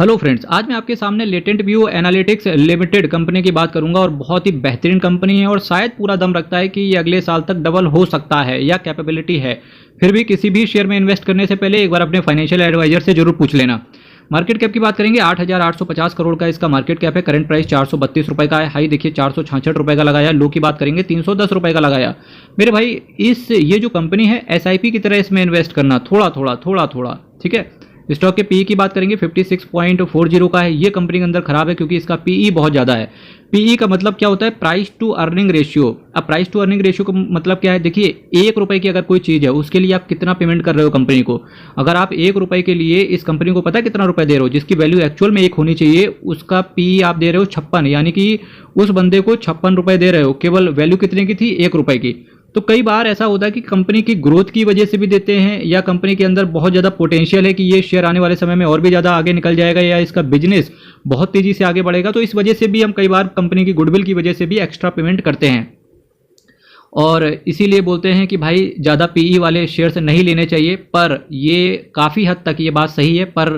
Hello friends, आज मैं आपके सामने latent view analytics limited company की बात करूंगा और बहुत ही बेहतरीन कंपनी है और शायद पूरा दम रखता है कि ये अगले साल तक डबल हो सकता है या कैपेबिलिटी है। फिर भी किसी भी शेयर में इन्वेस्ट करने से पहले एक बार अपने फाइनेंशियल एडवाइजर से जरूर पूछ लेना। मार्केट कैप की बात करेंगे 8,850 करोड़ का इसका मार्केट कैप है। करंट प्राइस 432 रुपए का है। हाई देखिए 466 रुपए का लगाया। लो की बात करेंगे 310 रुपए का लगाया। मेरे भाई ये जो कंपनी है एसआईपी की तरह इसमें इन्वेस्ट करना, थोड़ा थोड़ा, ठीक है। स्टॉक के पीई की बात करेंगे 56.40 का है। ये कंपनी के अंदर खराब है क्योंकि इसका पीई बहुत ज़्यादा है। पीई का मतलब क्या होता है? Price to earning ratio. अब प्राइस टू अर्निंग रेशियो का मतलब क्या है? देखिए, 1 रुपए की अगर कोई चीज़ है उसके लिए आप कितना पेमेंट कर रहे हो कंपनी को। अगर आप 1 रुपए के लिए इस कंपनी को पता है कितना रुपए दे रहे हो, जिसकी वैल्यू एक्चुअल में 1 होनी चाहिए, उसका पीई आप दे रहे हो 56, यानी कि उस बंदे को 56 रुपए दे रहे हो। केवल वैल्यू कितने की थी? 1 रुपए की। तो कई बार ऐसा होता है कि कंपनी की ग्रोथ की वजह से भी देते हैं या कंपनी के अंदर बहुत ज़्यादा पोटेंशियल है कि ये शेयर आने वाले समय में और भी ज़्यादा आगे निकल जाएगा या इसका बिजनेस बहुत तेज़ी से आगे बढ़ेगा, तो इस वजह से भी हम कई बार कंपनी की गुडविल की वजह से भी एक्स्ट्रा पेमेंट करते हैं। और इसीलिए बोलते हैं कि भाई ज़्यादा पीई वाले शेयर्स नहीं लेने चाहिए। पर ये काफ़ी हद तक ये बात सही है, पर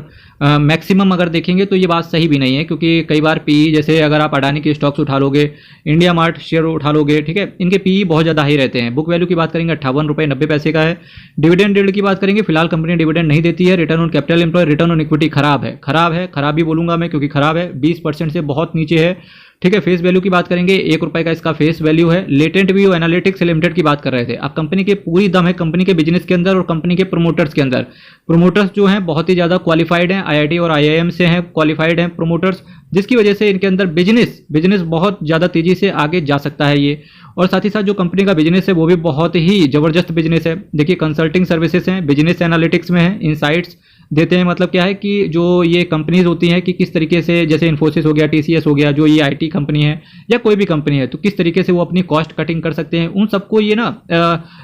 मैक्सिमम अगर देखेंगे तो ये बात सही भी नहीं है, क्योंकि कई बार पीई, जैसे अगर आप अडानी के स्टॉक्स उठा लोगे, इंडिया मार्ट शेयर उठा लोगे, ठीक है, इनके पीई बहुत ज़्यादा हाई रहते हैं। बुक वैल्यू की बात करेंगे 58 रुपये 90 पैसे का है। डिविडेंड यील्ड की बात करेंगे, फिलहाल कंपनी डिविडेंड नहीं देती है। Return on capital employ, return on equity खराब है, खराब ही बोलूँगा मैं, क्योंकि खराब है, 20% से बहुत नीचे है, ठीक है। फेस वैल्यू की बात करेंगे 1 रुपए का इसका फेस वैल्यू है। लेटेंट व्यू एनालिटिक्स लिमिटेड की बात कर रहे थे। अब कंपनी के पूरी दम है कंपनी के बिजनेस के अंदर और कंपनी के प्रोमोटर्स के अंदर। प्रोमोटर्स जो हैं बहुत ही ज़्यादा क्वालिफाइड हैं, आईआईटी और आईआईएम से हैं, क्वालिफाइड हैं प्रोमोटर्स, जिसकी वजह से इनके अंदर बिजनेस बहुत ज़्यादा तेज़ी से आगे जा सकता है ये। और साथ ही साथ जो कंपनी का बिजनेस है वो भी बहुत ही ज़बरदस्त बिजनेस है। देखिए, कंसल्टिंग सर्विसेज हैं, बिजनेस एनालिटिक्स में है, इनसाइट्स देते हैं। मतलब क्या है कि जो ये कंपनीज होती हैं कि किस तरीके से, जैसे इन्फोसिस हो गया, टीसीएस हो गया, जो ये आईटी कंपनी है या कोई भी कंपनी है, तो किस तरीके से वो अपनी कॉस्ट कटिंग कर सकते हैं, उन सबको ये ना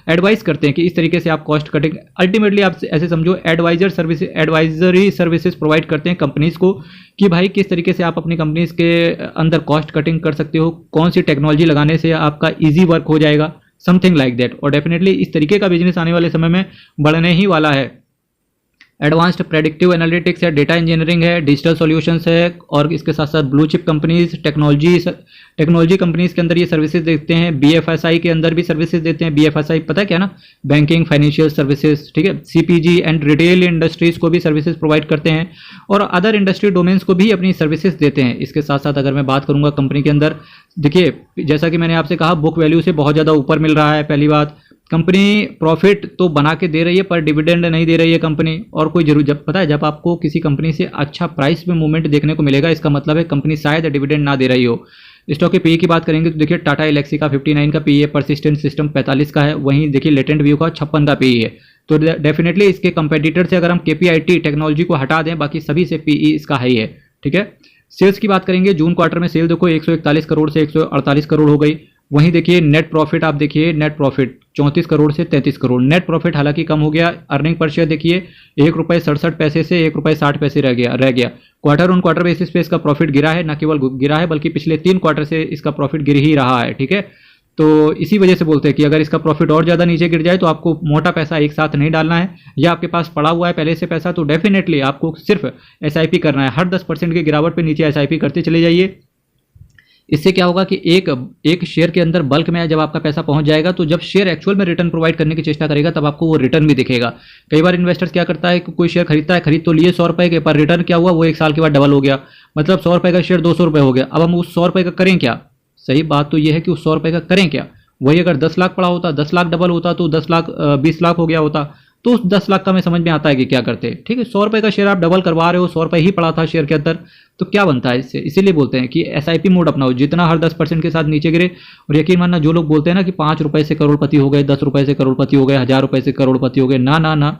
एडवाइस करते हैं कि इस तरीके से आप कॉस्ट कटिंग, अल्टीमेटली आप ऐसे समझो एडवाइजरी सर्विसेज प्रोवाइड करते हैं कंपनीज को कि भाई किस तरीके से आप अपनी कंपनीज के अंदर कॉस्ट कटिंग कर सकते हो, कौन सी टेक्नोलॉजी लगाने से आपका ईजी वर्क हो जाएगा, समथिंग लाइक दैट। और डेफिनेटली इस तरीके का बिजनेस आने वाले समय में बढ़ने ही वाला है। एडवांस्ड प्रेडिक्टिव एनालिटिक्स है, डेटा इंजीनियरिंग है, डिजिटल सॉल्यूशंस है, और इसके साथ साथ blue chip companies, technology companies के अंदर ये सर्विसेज देते हैं। बीएफएसआई के अंदर भी सर्विसेज देते हैं। बीएफएसआई पता है क्या ना? बैंकिंग, फाइनेंशियल सर्विसेज, ठीक है। सीपीजी एंड रिटेल इंडस्ट्रीज को भी सर्विसेज प्रोवाइड करते हैं और अदर इंडस्ट्री डोमेन्स को भी अपनी सर्विसेज देते हैं। इसके साथ साथ अगर मैं बात करूंगा कंपनी के अंदर, देखिए जैसा कि मैंने आपसे कहा, बुक वैल्यू से बहुत ज़्यादा ऊपर मिल रहा है। पहली बात, कंपनी प्रॉफिट तो बना के दे रही है पर डिविडेंड नहीं दे रही है कंपनी। और कोई जरूर, जब पता है, जब आपको किसी कंपनी से अच्छा प्राइस में मूवमेंट देखने को मिलेगा, इसका मतलब है कंपनी शायद डिविडेंड ना दे रही हो। स्टॉक के पीई की बात करेंगे तो देखिए टाटा एलेक्सी का 59 का पीई है, परसिस्टेंट सिस्टम 45 का है, वहीं देखिए लेटेंट व्यू का 56 का पीई है। तो डेफिनेटली इसके कंपेटिटर से अगर हम केपीआईटी टेक्नोलॉजी को हटा दें, बाकी सभी से पीई इसका हाई है, ठीक है। सेल्स की बात करेंगे, जून क्वार्टर में सेल देखो 141 करोड़ से 148 करोड़ हो गई। वहीं देखिए नेट प्रॉफिट, आप देखिए नेट प्रॉफिट 34 करोड़ से 33 करोड़। नेट प्रॉफिट हालांकि कम हो गया। अर्निंग पर शेयर देखिए 1 रुपये 67 पैसे से 1 रुपये 60 पैसे रह गया। क्वार्टर ऑन क्वार्टर बेसिस पे इसका प्रॉफिट गिरा है, न केवल गिरा है बल्कि पिछले 3 क्वार्टर से इसका प्रॉफिट गिर ही रहा है, ठीक है। तो इसी वजह से बोलते हैं कि अगर इसका प्रॉफिट और ज़्यादा नीचे गिर जाए तो आपको मोटा पैसा एक साथ नहीं डालना है, या आपके पास पड़ा हुआ है पहले से पैसा, तो डेफिनेटली आपको सिर्फ एसआईपी करना है। हर 10% की गिरावट पे नीचे एसआईपी करते चले जाइए। इससे क्या होगा कि एक शेयर के अंदर बल्क में जब आपका पैसा पहुंच जाएगा, तो जब शेयर एक्चुअल में रिटर्न प्रोवाइड करने की चेष्टा करेगा तब आपको वो रिटर्न भी दिखेगा। कई बार इन्वेस्टर्स क्या करता है कि कोई शेयर खरीदता है, खरीद तो लिए 100 रुपये के, पर रिटर्न क्या हुआ, वो 1 साल के बाद डबल हो गया। मतलब 100 रुपये का शेयर 200 रुपये हो गया। अब हम उस 100 रुपये का करें क्या? सही बात तो ये है कि उस 100 रुपये का करें क्या। वही अगर 10 लाख पड़ा होता, 10 लाख डबल होता तो 10 लाख 20 लाख हो गया होता, तो उस 10 लाख का हमें समझ में आता है कि क्या करते हैं, ठीक है। 100 रुपये का शेयर आप डबल करवा रहे हो, 100 रुपये ही पड़ा था शेयर के अंदर, तो क्या बनता है इससे? इसीलिए बोलते हैं कि एसआईपी मोड अपनाओ, जितना हर 10% के साथ नीचे गिरे। और यकीन मानना, जो लोग बोलते हैं ना कि 5 रुपये से करोड़पति हो गए, 10 रुपये से करोड़पति हो गए, 1000 रुपये से करोड़पति हो गए, ना।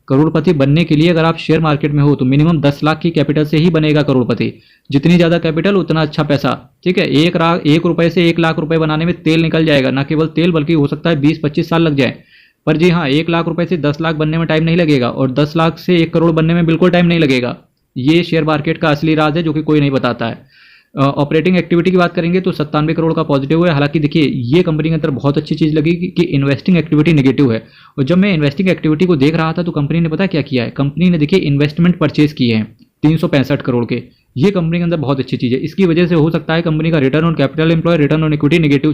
करोड़पति बनने के लिए अगर आप शेयर मार्केट में हो तो मिनिमम 10 लाख की कैपिटल से ही बनेगा करोड़पति। जितनी ज़्यादा कैपिटल उतना अच्छा पैसा, ठीक है। 1 रुपये से 1 लाख रुपये बनाने में तेल निकल जाएगा, ना केवल तेल बल्कि हो सकता है 20-25 साल लग जाए। पर जी हाँ, 1 लाख रुपए से 10 लाख बनने में टाइम नहीं लगेगा, और 10 लाख से 1 करोड़ बनने में बिल्कुल टाइम नहीं लगेगा। ये शेयर मार्केट का असली राज है जो कि कोई नहीं बताता है। ऑपरेटिंग एक्टिविटी की बात करेंगे तो 97 करोड़ का पॉजिटिव है। हालांकि देखिए, ये कंपनी के अंदर बहुत अच्छी चीज़ लगी कि इन्वेस्टिंग एक्टिविटी नेगेटिव है। और जब मैं इन्वेस्टिंग एक्टिविटी को देख रहा था तो कंपनी ने पता क्या किया है, कंपनी ने देखिए इन्वेस्टमेंट परचेज किए हैं, 365 करोड़ के। ये कंपनी के अंदर बहुत अच्छी चीज़ है। इसकी वजह से हो सकता है कंपनी का return on capital employ, return on equity negative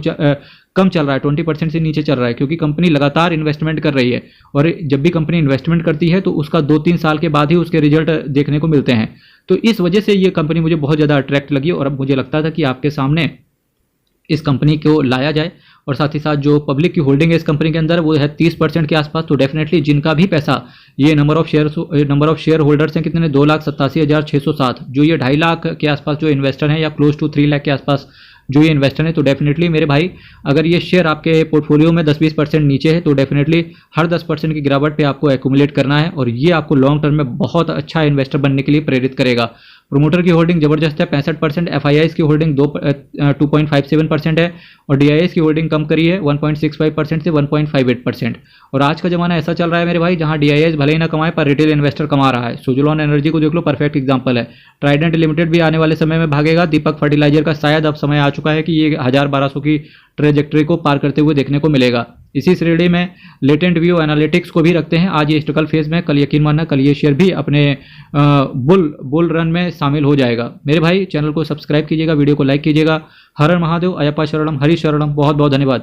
कम चल रहा है, 20% से नीचे चल रहा है, क्योंकि कंपनी लगातार इन्वेस्टमेंट कर रही है। और जब भी कंपनी इन्वेस्टमेंट करती है तो उसका 2-3 साल के बाद ही उसके रिजल्ट देखने को मिलते हैं। तो इस वजह से ये कंपनी मुझे बहुत ज़्यादा अट्रैक्ट लगी और अब मुझे लगता था कि आपके सामने इस कंपनी को लाया जाए। और साथ ही साथ जो पब्लिक की होल्डिंग है इस कंपनी के अंदर वो है 30% के आसपास। तो डेफिनेटली जिनका भी पैसा, ये नंबर ऑफ शेयर होल्डर्स हैं कितने, 2,87,607, जो ये 2.5 लाख के आसपास जो इन्वेस्टर हैं या क्लोज टू 3 लाख के आसपास जो ये इन्वेस्टर हैं, तो डेफिनेटली मेरे भाई अगर ये शेयर आपके पोर्टफोलियो में 10-20% नीचे है तो डेफिनेटली हर 10% की गिरावट पे आपको एक्यूमुलेट करना है और ये आपको लॉन्ग टर्म में बहुत अच्छा इन्वेस्टर बनने के लिए प्रेरित करेगा। प्रोमोटर की होल्डिंग जबरदस्त है 65%, एफआईआईस की होल्डिंग 2.57% है और डीआईएस की होल्डिंग कम करी है 1.65% से 1.58%। और आज का जमाना ऐसा चल रहा है मेरे भाई जहां डीआईएस भले ही ना कमाए पर रिटेल इन्वेस्टर कमा रहा है। सुजुलॉन एनर्जी को देख लो, परफेक्ट एग्जांपल है। ट्राइडेंट लिमिटेड भी आने वाले समय में भागेगा। दीपक फर्टिलाइजर का शायद अब समय आ चुका है कि ये 1000-1200 की ट्रेजेक्टरी को पार करते हुए देखने को मिलेगा। इसी श्रेणी में लेटेंट व्यू एनालिटिक्स को भी रखते हैं। आज ये हिस्टोरिकल फेज में, कल यकीन मानना कल ये शेयर भी अपने बुल रन में शामिल हो जाएगा। मेरे भाई चैनल को सब्सक्राइब कीजिएगा, वीडियो को लाइक कीजिएगा। हर हर महादेव, अयप्पा शरणम, हरि शरणम। बहुत बहुत धन्यवाद।